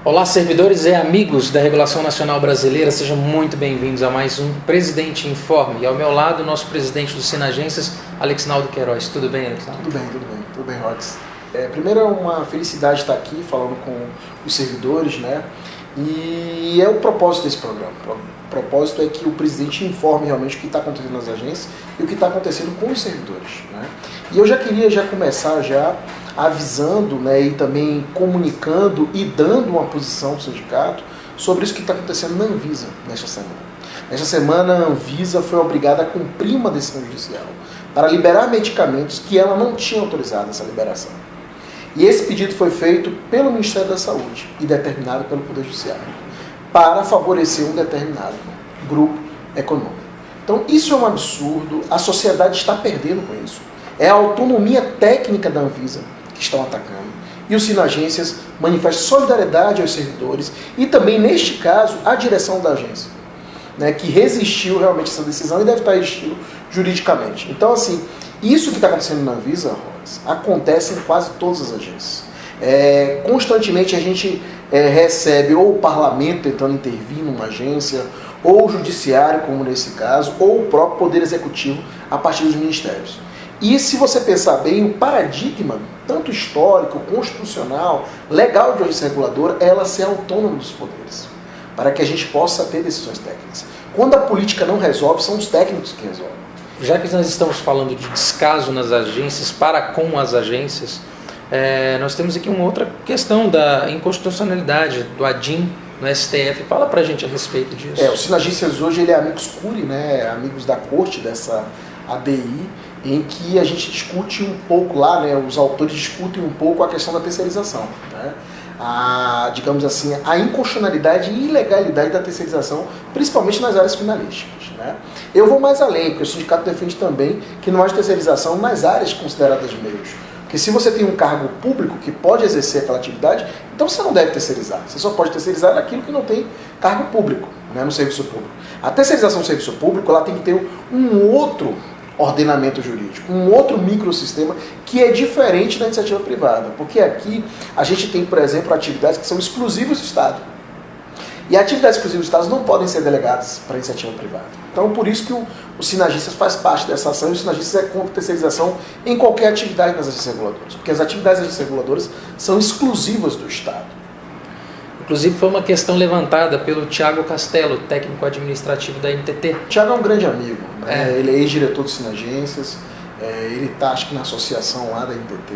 Olá, servidores e amigos da Regulação Nacional Brasileira, sejam muito bem-vindos a mais um Presidente Informe. E ao meu lado, o nosso presidente do Sinagências, Alexnaldo Queiroz. Tudo bem, Alexnaldo? Tudo bem, Rods. Primeiro é uma felicidade estar aqui falando com os servidores, né? E é o propósito desse programa. O propósito é que o presidente informe realmente o que está acontecendo nas agências e o que está acontecendo com os servidores, né? E eu já queria começar avisando, né, e também comunicando e dando uma posição do sindicato sobre isso que está acontecendo na Anvisa nesta semana. Nesta semana, a Anvisa foi obrigada a cumprir uma decisão judicial para liberar medicamentos que ela não tinha autorizado essa liberação. E esse pedido foi feito pelo Ministério da Saúde e determinado pelo Poder Judiciário para favorecer um determinado grupo econômico. Então, isso é um absurdo, a sociedade está perdendo com isso. É a autonomia técnica da Anvisa que estão atacando. E os Sinagências manifestam solidariedade aos servidores e também, neste caso, à direção da agência, né, que resistiu realmente a essa decisão e deve estar resistindo juridicamente. Então, assim, isso que está acontecendo na Anvisa, acontece em quase todas as agências. Constantemente a gente recebe ou o parlamento tentando intervir numa agência, ou o judiciário, como nesse caso, ou o próprio Poder Executivo a partir dos ministérios. E se você pensar bem, o paradigma, tanto histórico, constitucional, legal de agência reguladora, é ela ser autônoma dos poderes, para que a gente possa ter decisões técnicas. Quando a política não resolve, são os técnicos que resolvem. Já que nós estamos falando de descaso nas agências, para com as agências, nós temos aqui uma outra questão da inconstitucionalidade do ADIM no STF. Fala pra gente a respeito disso. O Sinagências hoje ele é amicus curiae, né, amigos da corte dessa ADI, em que a gente discute um pouco lá, né, os autores discutem um pouco a questão da terceirização, né? Digamos assim, a inconstitucionalidade e ilegalidade da terceirização, principalmente nas áreas finalísticas, né? Eu vou mais além, porque o sindicato defende também que não haja terceirização nas áreas consideradas meios. Porque se você tem um cargo público que pode exercer aquela atividade, então você não deve terceirizar. Você só pode terceirizar naquilo que não tem cargo público, né, no serviço público. A terceirização do serviço público ela tem que ter um outro ordenamento jurídico, um outro microsistema que é diferente da iniciativa privada, porque aqui a gente tem, por exemplo, atividades que são exclusivas do Estado. E atividades exclusivas do Estado não podem ser delegadas para a iniciativa privada. Então, por isso que o Sinagências faz parte dessa ação, e o Sinagências é contra a terceirização em qualquer atividade das agências reguladoras, porque as atividades das agências reguladoras são exclusivas do Estado. Inclusive foi uma questão levantada pelo Thiago Castelo, técnico administrativo da NTT. Thiago é um grande amigo, né? Ele é ex-diretor do Sinagências, ele está, acho que na associação lá da NTT.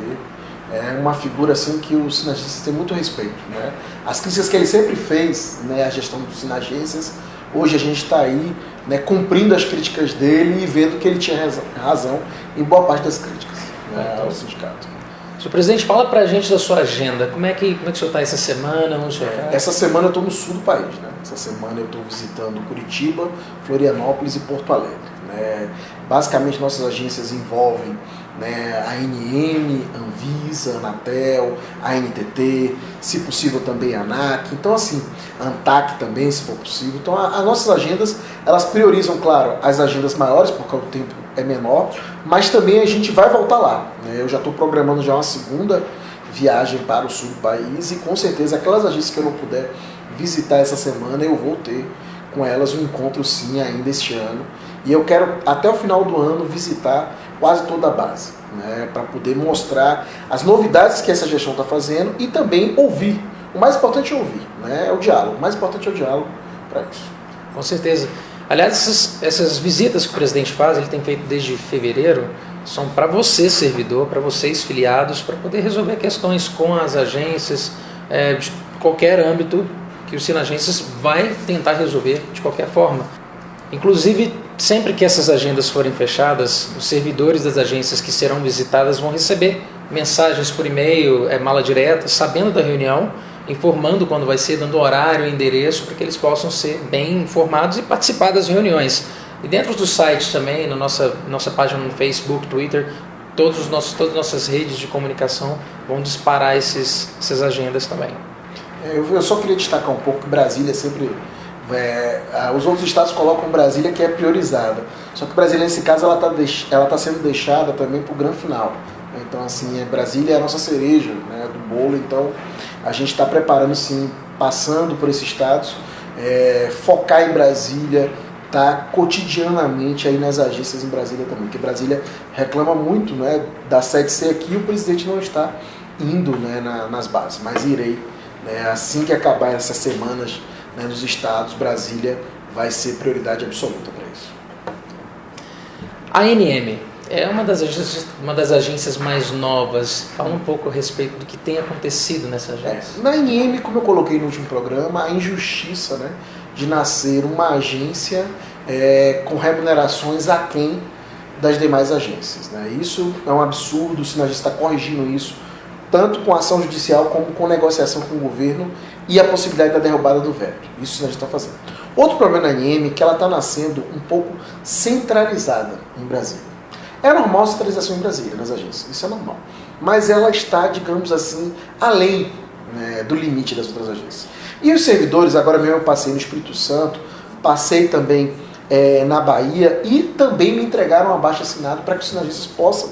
É uma figura assim que o Sinagências tem muito respeito, né? As críticas que ele sempre fez, né, à gestão do Sinagências, hoje a gente está aí, né, cumprindo as críticas dele e vendo que ele tinha razão em boa parte das críticas, né, ao sindicato. Senhor presidente, fala pra gente da sua agenda. Como é que o senhor está essa semana? Essa semana eu estou no sul do país, né? Essa semana eu estou visitando Curitiba, Florianópolis e Porto Alegre, né? Basicamente nossas agências envolvem, né, a ANM, Anvisa, Anatel, a NTT, se possível também a ANAC, então assim, a ANTAC também, se for possível. Então as nossas agendas, elas priorizam, claro, as agendas maiores, porque o tempo é menor, mas também a gente vai voltar lá, né? Eu já estou programando já uma segunda viagem para o sul do país e com certeza aquelas agências que eu não puder visitar essa semana, eu vou ter com elas um encontro sim ainda este ano. E eu quero, até o final do ano, visitar quase toda a base, né, para poder mostrar as novidades que essa gestão está fazendo e também ouvir. O mais importante é ouvir, né, é o diálogo. O mais importante é o diálogo para isso. Com certeza. Aliás, essas visitas que o presidente faz, ele tem feito desde fevereiro, são para você, servidor, para vocês, filiados, para poder resolver questões com as agências, de qualquer âmbito que o Sinagências vai tentar resolver de qualquer forma. Inclusive, sempre que essas agendas forem fechadas, os servidores das agências que serão visitadas vão receber mensagens por e-mail, mala direta, sabendo da reunião, informando quando vai ser, dando horário e endereço, para que eles possam ser bem informados e participar das reuniões. E dentro do site também, na nossa página no Facebook, Twitter, todas as nossas redes de comunicação vão disparar essas agendas também. Eu só queria destacar um pouco que Brasília sempre... os outros estados colocam Brasília que é priorizada. Só que Brasília, nesse caso, ela tá sendo deixada também para o grande final. Então, assim, Brasília é a nossa cereja, né, do bolo. Então, a gente está preparando, sim, passando por esses estados, focar em Brasília, tá cotidianamente aí nas agências em Brasília também, porque Brasília reclama muito, né, da sede ser aqui e o presidente não está indo, né, nas bases, mas irei, né, assim que acabar essas semanas, né, nos estados, Brasília vai ser prioridade absoluta para isso. A ANM é uma das agências mais novas. Fala um pouco a respeito do que tem acontecido nessa agência. Na ANM, como eu coloquei no último programa, a injustiça, né, de nascer uma agência com remunerações aquém das demais agências, né? Isso é um absurdo, o Sinagista está corrigindo isso, tanto com ação judicial como com negociação com o governo e a possibilidade da derrubada do veto. Isso o Sinagista está fazendo. Outro problema na ANM é que ela está nascendo um pouco centralizada em Brasília. É normal a centralização em Brasília, nas agências, isso é normal. Mas ela está, digamos assim, além, né, do limite das outras agências. E os servidores, agora mesmo eu passei no Espírito Santo, passei também na Bahia e também me entregaram um abaixo-assinado para que os sinagistas possam,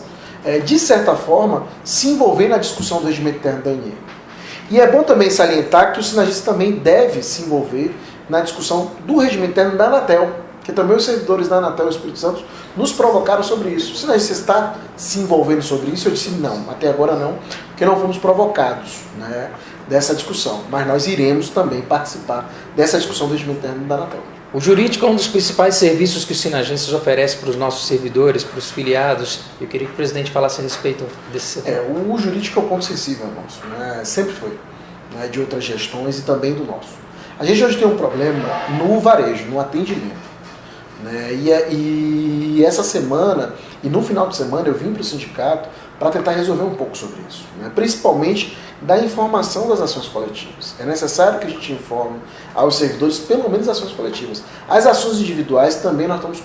de certa forma, se envolver na discussão do regimento interno da ANM. E é bom também salientar que o sinagista também deve se envolver na discussão do regimento interno da Anatel, que também os servidores da Anatel e do Espírito Santo nos provocaram sobre isso. O sinagista está se envolvendo sobre isso? Eu disse não, até agora não, porque não fomos provocados, né, dessa discussão. Mas nós iremos também participar dessa discussão do regimento interno da Anatel. O jurídico é um dos principais serviços que o Sinagências oferece para os nossos servidores, para os filiados. Eu queria que o presidente falasse a respeito desse setor. O jurídico é o ponto sensível nosso, né? Sempre foi, né, de outras gestões e também do nosso. A gente hoje tem um problema no varejo, no atendimento, né? E essa semana, e no final de semana, eu vim para o sindicato para tentar resolver um pouco sobre isso, né? Principalmente da informação das ações coletivas. É necessário que a gente informe aos servidores, pelo menos ações coletivas. As ações individuais também nós estamos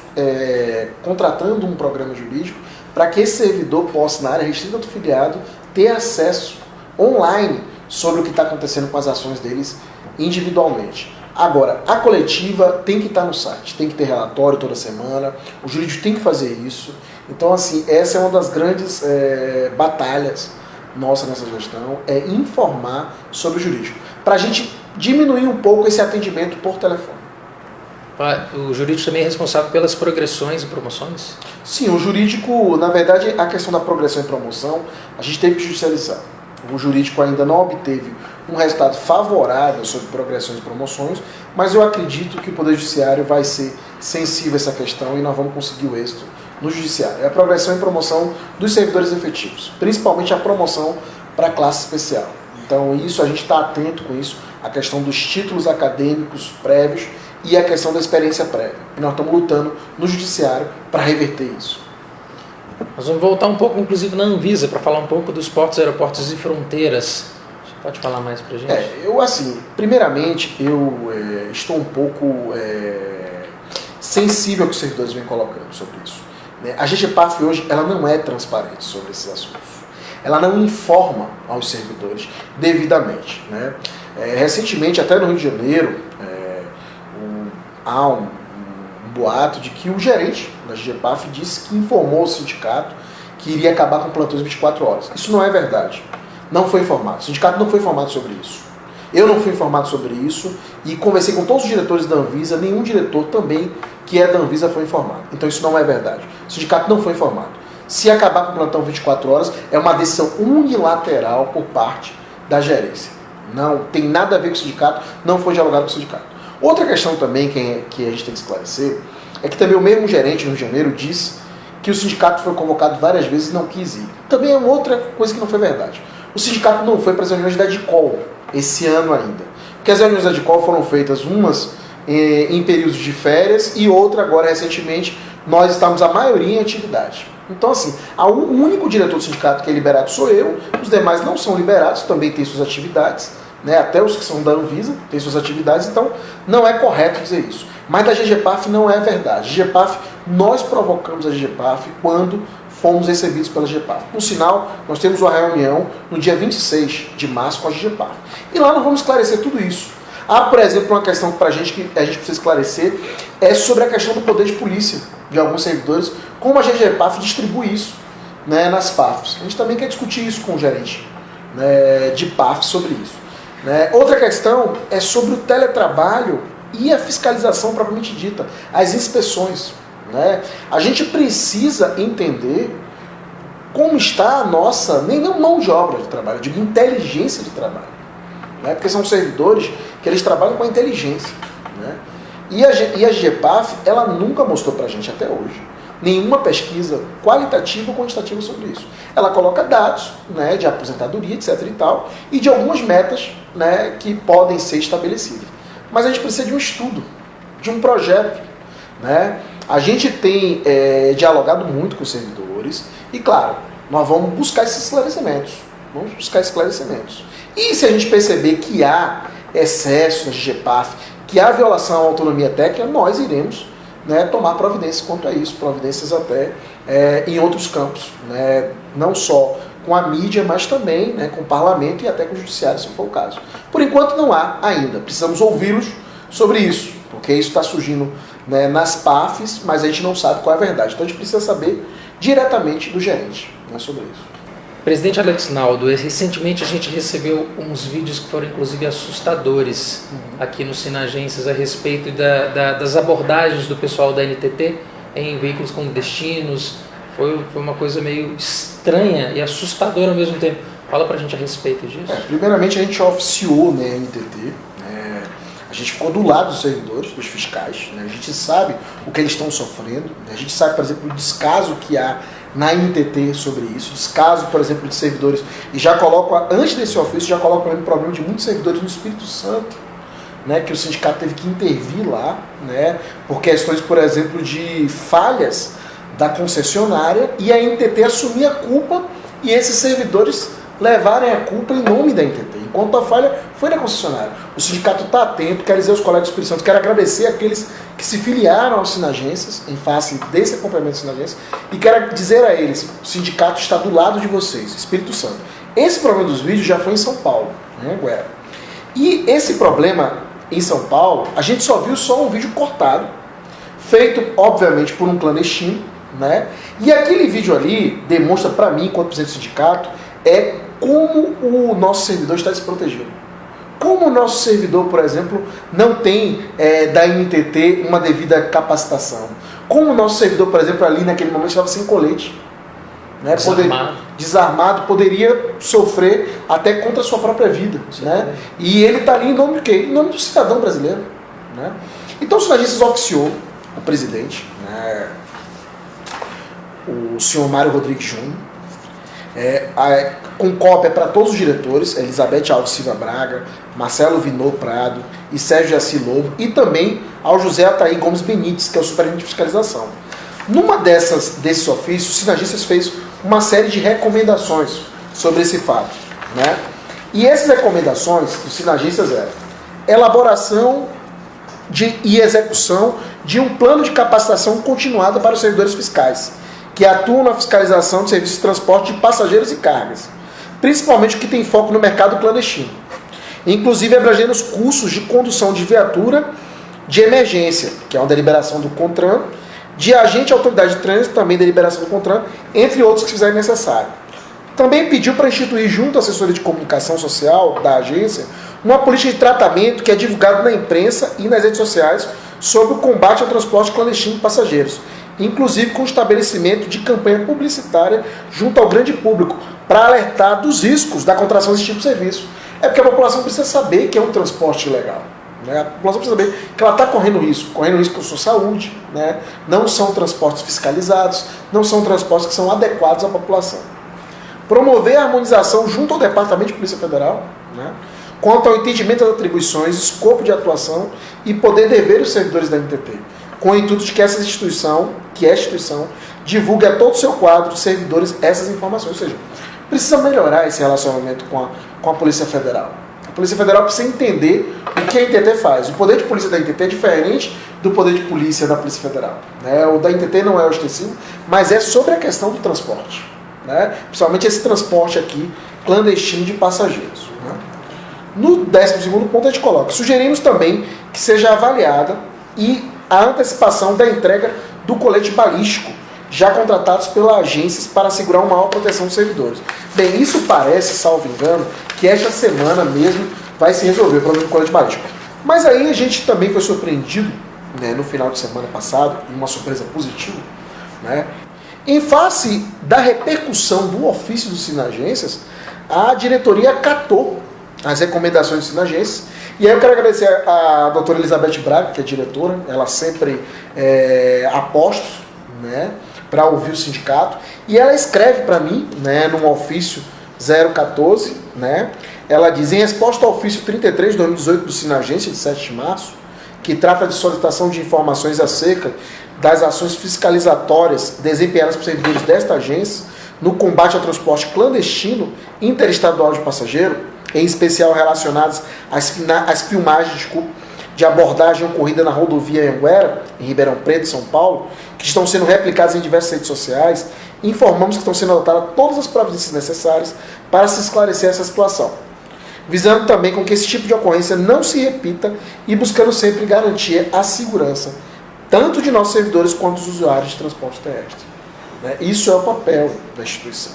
contratando um programa jurídico para que esse servidor possa, na área restrita do filiado, ter acesso online sobre o que está acontecendo com as ações deles individualmente. Agora, a coletiva tem que estar no site, tem que ter relatório toda semana, o jurídico tem que fazer isso. Então, assim, essa é uma das grandes batalhas nossa nessa gestão, é informar sobre o jurídico, para a gente diminuir um pouco esse atendimento por telefone. O jurídico também é responsável pelas progressões e promoções? Sim, o jurídico, na verdade, a questão da progressão e promoção, a gente teve que judicializar. O jurídico ainda não obteve um resultado favorável sobre progressões e promoções, mas eu acredito que o Poder Judiciário vai ser sensível a essa questão e nós vamos conseguir o êxito no Judiciário. É a progressão e promoção dos servidores efetivos, principalmente a promoção para a classe especial. Então, isso a gente está atento com isso, a questão dos títulos acadêmicos prévios e a questão da experiência prévia. E nós estamos lutando no Judiciário para reverter isso. Nós vamos voltar um pouco, inclusive, na Anvisa, para falar um pouco dos portos, aeroportos e fronteiras. Você pode falar mais para a gente? Primeiramente, eu estou um pouco sensível ao que os servidores vêm colocando sobre isso. A GGPAF hoje ela não é transparente sobre esses assuntos. Ela não informa aos servidores devidamente, né? Recentemente, até no Rio de Janeiro, há um boato de que o gerente da GGPAF disse que informou o sindicato que iria acabar com plantões 24 horas. Isso não é verdade. Não foi informado. O sindicato não foi informado sobre isso. Eu não fui informado sobre isso e conversei com todos os diretores da Anvisa, nenhum diretor também que é da Anvisa foi informado. Então isso não é verdade. O sindicato não foi informado. Se acabar com o plantão 24 horas, é uma decisão unilateral por parte da gerência. Não tem nada a ver com o sindicato, não foi dialogado com o sindicato. Outra questão também que a gente tem que esclarecer é que também o mesmo gerente no Rio de Janeiro disse que o sindicato foi convocado várias vezes e não quis ir. Também é uma outra coisa que não foi verdade. O sindicato não foi para as reuniões da DICOL esse ano ainda. Porque as reuniões da DICOL foram feitas umas em períodos de férias e outra agora recentemente nós estamos a maioria em atividade. Então assim, o único diretor do sindicato que é liberado sou eu, os demais não são liberados, também têm suas atividades, né? Até os que são da Anvisa têm suas atividades, então não é correto dizer isso. Mas da GGPAF não é verdade. GGPAF, nós provocamos a GGPAF quando fomos recebidos pela GGPAF. Por sinal, nós temos uma reunião no dia 26 de março com a GGPAF. E lá nós vamos esclarecer tudo isso. Há, por exemplo, uma questão para a gente que a gente precisa esclarecer, é sobre a questão do poder de polícia de alguns servidores, como a GGPAF distribui isso. né, nas PAFs. A gente também quer discutir isso com o gerente, né, de PAF sobre isso. Né. Outra questão é sobre o teletrabalho e a fiscalização propriamente dita, as inspeções. Né. A gente precisa entender como está a nossa, nem mão de obra de trabalho, eu digo inteligência de trabalho. Né, porque são servidores que eles trabalham com a inteligência. Né. E a GEPAF, ela nunca mostrou para a gente até hoje nenhuma pesquisa qualitativa ou quantitativa sobre isso. Ela coloca dados, né, de aposentadoria, etc. e tal, e de algumas metas, né, que podem ser estabelecidas. Mas a gente precisa de um estudo, de um projeto. Né? A gente tem dialogado muito com os servidores e, claro, nós vamos buscar esses esclarecimentos. E se a gente perceber que há excesso na GEPAF, que há violação à autonomia técnica, nós iremos, né, tomar providências quanto a isso, providências até em outros campos, né, não só com a mídia, mas também, né, com o parlamento e até com o judiciário, se for o caso. Por enquanto não há ainda, precisamos ouvi-los sobre isso, porque isso está surgindo, né, nas PAFs, mas a gente não sabe qual é a verdade. Então a gente precisa saber diretamente do gerente, né, sobre isso. Presidente Alex Naldo, recentemente a gente recebeu uns vídeos que foram inclusive assustadores aqui no Sinagências a respeito das abordagens do pessoal da NTT em veículos clandestinos. Foi uma coisa meio estranha e assustadora ao mesmo tempo. Fala pra gente a respeito disso. Primeiramente a gente oficiou, né, a NTT. A gente ficou do lado dos servidores, dos fiscais. Né, a gente sabe o que eles estão sofrendo. Né, a gente sabe, por exemplo, o descaso que há na NTT sobre isso, descaso, por exemplo, de servidores, e já coloco, antes desse ofício, já coloco o problema de muitos servidores no Espírito Santo, né, que o sindicato teve que intervir lá, né, por questões, por exemplo, de falhas da concessionária, e a NTT assumir a culpa e esses servidores levarem a culpa em nome da NTT, enquanto a falha foi da concessionária. O sindicato está atento, quero dizer aos colegas do Espírito Santo, quero agradecer aqueles que se filiaram aos Sinagências, em face desse acompanhamento dos Sinagências, e quero dizer a eles, o sindicato está do lado de vocês, Espírito Santo. Esse problema dos vídeos já foi em São Paulo, né, Guera? E esse problema em São Paulo, a gente só viu um vídeo cortado, feito, obviamente, por um clandestino, né? E aquele vídeo ali demonstra para mim, enquanto presidente do sindicato, como o nosso servidor está desprotegido. Como o nosso servidor, por exemplo, não tem da NTT uma devida capacitação. Como o nosso servidor, por exemplo, ali naquele momento estava sem colete. Né? Desarmado, poderia sofrer até contra a sua própria vida. Né? E ele está ali em nome de quê? Em nome do cidadão brasileiro. Né? Então o Sinagências oficiou o presidente, né? O senhor Mário Rodrigues Júnior, com cópia para todos os diretores, Elizabeth Alves Silva Braga, Marcelo Vinô Prado e Sérgio Jaci Lobo, e também ao José Ataí Gomes Benites, que é o superintendente de fiscalização. Numa desses ofícios, o Sinagências fez uma série de recomendações sobre esse fato. Né? E essas recomendações do Sinagências eram elaboração e execução de um plano de capacitação continuada para os servidores fiscais, que atuam na fiscalização de serviços de transporte de passageiros e cargas, principalmente o que tem foco no mercado clandestino, inclusive abrangendo os cursos de condução de viatura de emergência, que é uma deliberação do CONTRAN, de agente e autoridade de trânsito, também deliberação do CONTRAN, entre outros que fizerem necessário. Também pediu para instituir, junto à assessoria de comunicação social da agência, uma política de tratamento que é divulgada na imprensa e nas redes sociais sobre o combate ao transporte clandestino de passageiros, inclusive com o estabelecimento de campanha publicitária junto ao grande público, para alertar dos riscos da contratação desse tipo de serviço. É porque a população precisa saber que é um transporte ilegal. Né? A população precisa saber que ela está correndo risco com a sua saúde. Né? Não são transportes fiscalizados, não são transportes que são adequados à população. Promover a harmonização junto ao Departamento de Polícia Federal, né? Quanto ao entendimento das atribuições, escopo de atuação e poder dever dos servidores da NTT, com o intuito de que essa instituição, divulgue a todo o seu quadro de servidores essas informações. Ou seja, precisa melhorar esse relacionamento com a Polícia Federal. A Polícia Federal precisa entender o que a NTT faz. O poder de polícia da NTT é diferente do poder de polícia da Polícia Federal. Né? O da NTT não é ostensivo, mas é sobre a questão do transporte. Né? Principalmente esse transporte aqui, clandestino de passageiros. Né? No 12º ponto a gente coloca: sugerimos também que seja avaliada a antecipação da entrega do colete balístico, já contratados pelas agências para assegurar uma maior proteção dos servidores. Bem, isso parece, salvo engano, que esta semana mesmo vai se resolver o problema do colete balístico. Mas aí a gente também foi surpreendido, né, no final de semana passado, em uma surpresa positiva, né, em face da repercussão do ofício do Sinagências, a diretoria acatou as recomendações do Sinagências. E aí eu quero agradecer a doutora Elizabeth Braga, que é diretora, ela sempre aposta, né, para ouvir o sindicato, e ela escreve para mim, né, num ofício 014, né, ela diz: em resposta ao ofício 33 de 2018 do Sinagência, de 7 de março, que trata de solicitação de informações acerca das ações fiscalizatórias desempenhadas por servidores desta agência no combate ao transporte clandestino interestadual de passageiro, em especial relacionadas às filmagens de abordagem ocorrida na rodovia Anhanguera, em Ribeirão Preto, São Paulo, que estão sendo replicadas em diversas redes sociais, informamos que estão sendo adotadas todas as providências necessárias para se esclarecer essa situação, visando também com que esse tipo de ocorrência não se repita e buscando sempre garantir a segurança, tanto de nossos servidores quanto dos usuários de transporte terrestre. Isso é o papel da instituição.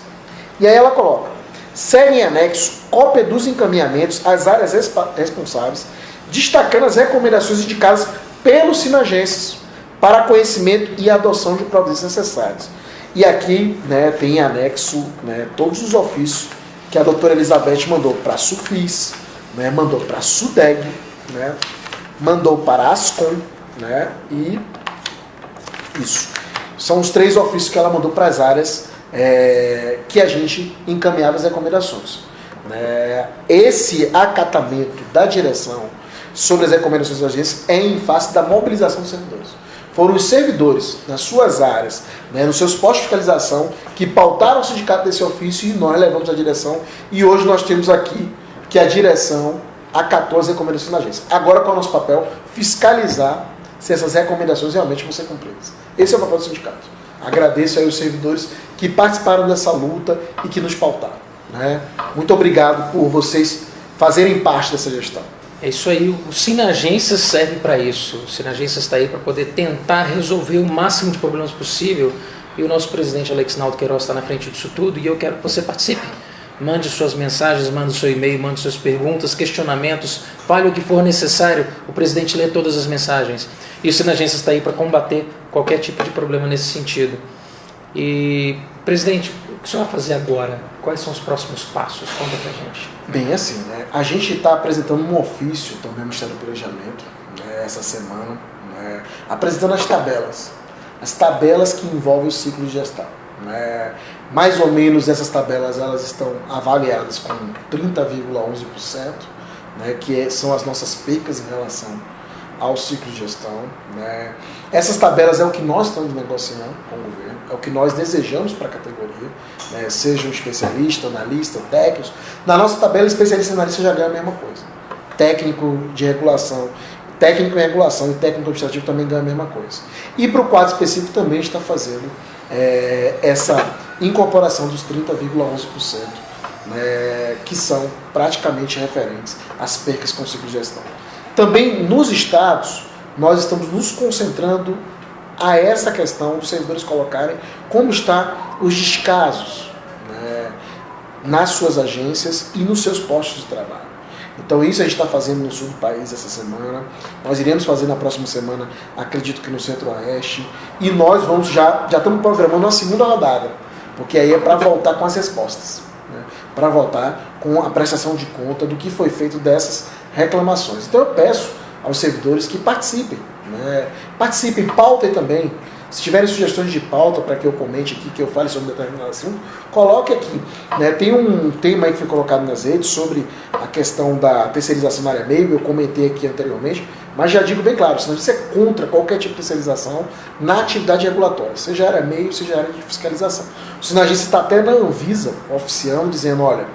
E aí ela coloca: segue em anexo cópia dos encaminhamentos às áreas responsáveis, destacando as recomendações indicadas pelos Sinagências para conhecimento e adoção de providências necessárias. E aqui, né, tem em anexo, né, todos os ofícios que a doutora Elizabeth mandou para a SUFIS, né, mandou para a SUDEG, né, mandou para a ASCOM, né, e isso. São os 3 ofícios que ela mandou para as áreas que a gente encaminhava as recomendações. Esse acatamento da direção sobre as recomendações da agência é em face da mobilização dos servidores. Foram os servidores, nas suas áreas, né, nos seus postos de fiscalização, que pautaram o sindicato desse ofício, e nós levamos a direção, e hoje nós temos aqui que a direção acatou as recomendações da agência. Agora, qual é o nosso papel? Fiscalizar se essas recomendações realmente vão ser cumpridas. Esse é o papel do sindicato. Agradeço aí os servidores que participaram dessa luta e que nos pautaram, né? Muito obrigado por vocês fazerem parte dessa gestão. É isso aí, o Sinagências serve para isso. O Sinagências está aí para poder tentar resolver o máximo de problemas possível, e o nosso presidente Alex Naldo Queiroz está na frente disso tudo, e eu quero que você participe. Mande suas mensagens, mande seu e-mail, mande suas perguntas, questionamentos, fale o que for necessário, o presidente lê todas as mensagens. E o Sinagências está aí para combater qualquer tipo de problema nesse sentido. E, presidente, o que o senhor vai fazer agora? Quais são os próximos passos? Conta pra gente. Bem, assim, né, a gente está apresentando um ofício também ao Ministério do Planejamento, né, essa semana, né, apresentando as tabelas que envolvem o ciclo de gestão. Mais ou menos essas tabelas elas estão avaliadas com 30,11%, né, que são as nossas percas em relação ao ciclo de gestão. Né. Essas tabelas é o que nós estamos negociando com o governo, é o que nós desejamos para a categoria, né, seja um especialista, analista, técnico. Na nossa tabela, especialista e analista já ganha a mesma coisa. Técnico de regulação, técnico em regulação e técnico administrativo também ganha a mesma coisa. E para o quadro específico também está fazendo essa incorporação dos 30,11%, né, que são praticamente referentes às percas com ciclo de gestão. Também nos estados, nós estamos nos concentrando a essa questão dos servidores colocarem como está os descasos, né, nas suas agências e nos seus postos de trabalho. Então isso a gente está fazendo no sul do país essa semana, nós iremos fazer na próxima semana, acredito que no centro-oeste, e nós vamos já estamos programando uma segunda rodada, porque aí é para voltar com as respostas, né, para voltar com a prestação de conta do que foi feito dessas reclamações. Então eu peço aos servidores que participem, né, pautem também. Se tiverem sugestões de pauta para que eu comente aqui, que eu fale sobre determinado assunto, coloque aqui. Né? Tem um tema aí que foi colocado nas redes sobre a questão da terceirização na área meio, eu comentei aqui anteriormente, mas já digo bem claro, senão você é contra qualquer tipo de terceirização na atividade regulatória, seja área meio, seja área de fiscalização. O Sinagência está até na Anvisa, oficiando, dizendo, olha,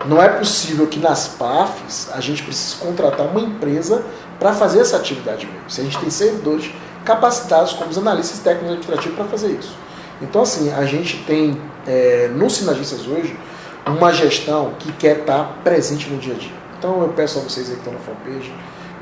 não é possível que nas PAFs a gente precise contratar uma empresa para fazer essa atividade meio. Se a gente tem servidores capacitados como os analistas técnicos administrativos para fazer isso. Então, assim, a gente tem no Sinagências hoje uma gestão que quer estar presente no dia a dia. Então, eu peço a vocês aí que estão na fanpage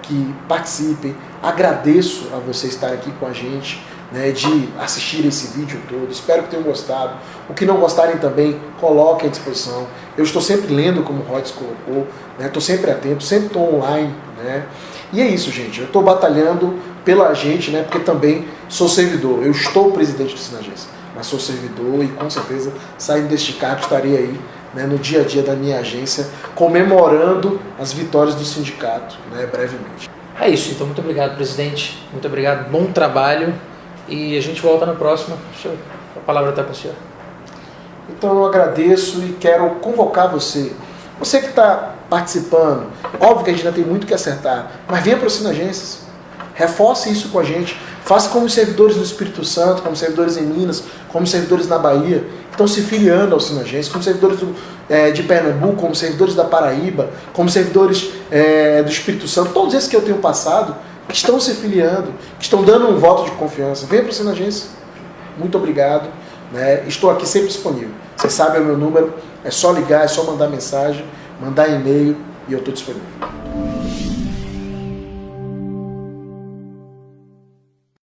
que participem. Agradeço a vocês estarem aqui com a gente né, de assistir esse vídeo todo. Espero que tenham gostado. O que não gostarem também, coloquem à disposição. Eu estou sempre lendo, como o Rhodes colocou, estou sempre atento, sempre estou online. Né? E é isso, gente. Eu estou batalhando pela gente, né, porque também sou servidor. Eu estou presidente do Sinagência, mas sou servidor e com certeza, saindo deste cargo, estarei aí, né, no dia a dia da minha agência, comemorando as vitórias do sindicato, né, brevemente. É isso, então muito obrigado, presidente. Muito obrigado, bom trabalho. E a gente volta na próxima. A palavra está com o senhor. Então eu agradeço e quero convocar você. Você que está participando, óbvio que a gente ainda tem muito que acertar, mas venha para o Sinagências. Reforce isso com a gente. Faça como os servidores do Espírito Santo, como servidores em Minas, como servidores na Bahia, que estão se filiando ao Sinagências, como servidores de Pernambuco, como servidores da Paraíba, como servidores do Espírito Santo, todos esses que eu tenho passado, que estão se filiando, que estão dando um voto de confiança. Venha para o Sinagências. Muito obrigado. Né? Estou aqui sempre disponível. Você sabe o meu número, é só ligar, é só mandar mensagem, mandar e-mail e eu estou disponível.